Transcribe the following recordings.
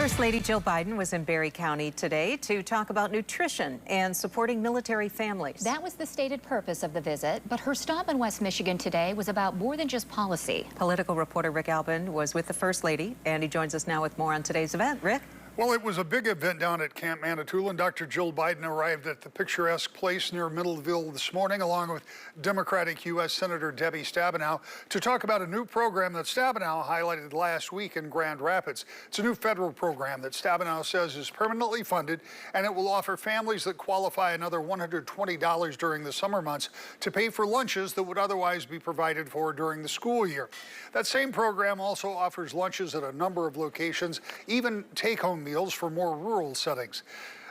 First Lady Jill Biden was in Barry County today to talk about nutrition and supporting military families. That was the stated purpose of the visit, but her stop in West Michigan today was about more than just policy. Political reporter Rick Albin was with the First Lady, and he joins us now with more on today's event. Rick? Well, it was a big event down at Camp Manitoulin. Dr. Jill Biden arrived at the picturesque place near Middleville this morning, along with Democratic U.S. Senator Debbie Stabenow, to talk about a new program that Stabenow highlighted last week in Grand Rapids. It's a new federal program that Stabenow says is permanently funded, and it will offer families that qualify another $120 during the summer months to pay for lunches that would otherwise be provided for during the school year. That same program also offers lunches at a number of locations, even take-home meals for more rural settings.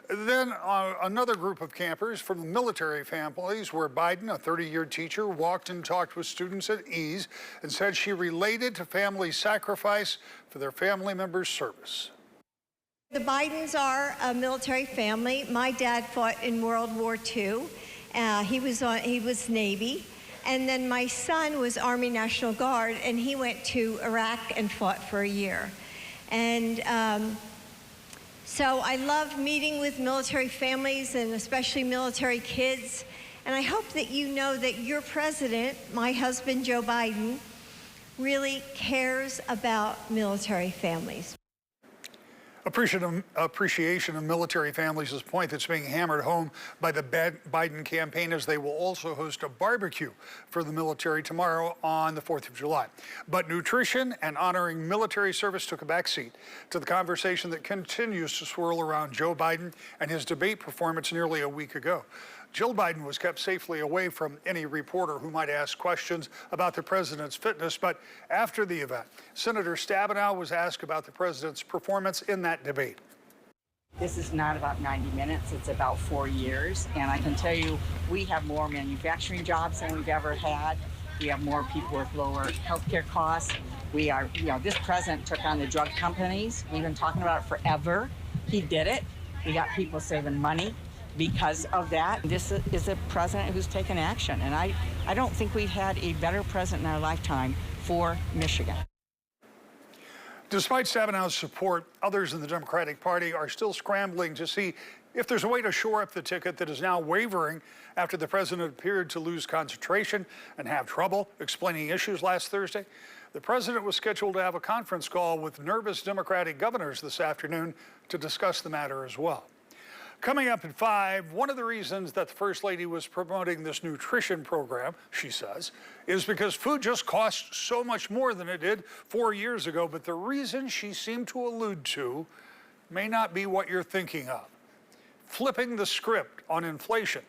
Then another group of campers from the military families where Biden, a 30-year teacher, walked and talked with students at ease and said she related to family sacrifice for their family members' service. The Bidens are a military family. My dad fought in World War II. He was Navy. And then my son was Army National Guard, and he went to Iraq and fought for a year. And so I love meeting with military families and especially military kids. And I hope that you know that your president, my husband, Joe Biden, really cares about military families. Appreciation of military families is a point that's being hammered home by the Biden campaign, as they will also host a barbecue for the military tomorrow on the 4th of July. But nutrition and honoring military service took a backseat to the conversation that continues to swirl around Joe Biden and his debate performance nearly a week ago. Jill Biden was kept safely away from any reporter who might ask questions about the president's fitness, but after the event, Senator Stabenow was asked about the president's performance in that debate. This is not about 90 minutes, it's about 4 years, and I can tell you we have more manufacturing jobs than we've ever had. We have more people with lower healthcare costs. We are, this president took on the drug companies. We've been talking about it forever. He did it. We got people saving money because of that. This is a president who's taken action, and I don't think we've had a better president in our lifetime for Michigan. Despite Stabenow's support, others in the Democratic Party are still scrambling to see if there's a way to shore up the ticket that is now wavering after the president appeared to lose concentration and have trouble explaining issues last Thursday. The president was scheduled to have a conference call with nervous Democratic governors this afternoon to discuss the matter as well. Coming up at 5, one of the reasons that the First Lady was promoting this nutrition program, she says, is because food just costs so much more than it did 4 years ago. But the reason she seemed to allude to may not be what you're thinking of. Flipping the script on inflation,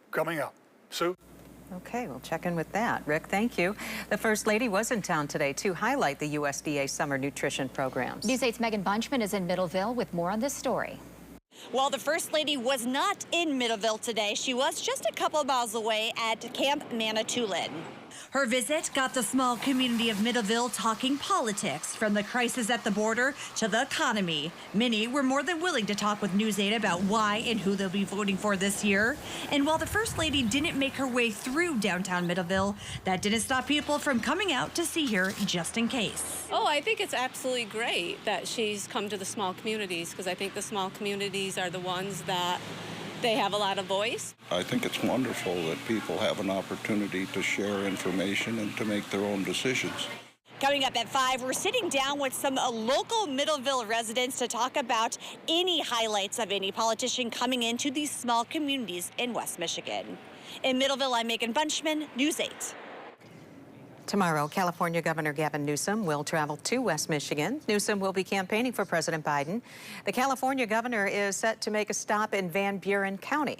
coming up. Sue? Okay, we'll check in with that. Rick, thank you. The First Lady was in town today to highlight the USDA summer nutrition programs. News 8's Megan Bunchman is in Middleville with more on this story. Well, the First Lady was not in Middleville today. She was just a couple miles away at Camp Manitoulin. Her visit got the small community of Middleville talking politics, from the crisis at the border to the economy. Many were more than willing to talk with News 8 about why and who they'll be voting for this year. And while the First Lady didn't make her way through downtown Middleville, that didn't stop people from coming out to see her just in case. Oh, I think it's absolutely great that she's come to the small communities, because I think the small communities are the ones that they have a lot of voice. I think it's wonderful that people have an opportunity to share information and to make their own decisions. Coming up at 5, we're sitting down with some local Middleville residents to talk about any highlights of any politician coming into these small communities in West Michigan. In Middleville, I'm Megan Bunchman, News 8. Tomorrow, California Governor Gavin Newsom will travel to West Michigan. Newsom will be campaigning for President Biden. The California governor is set to make a stop in Van Buren County.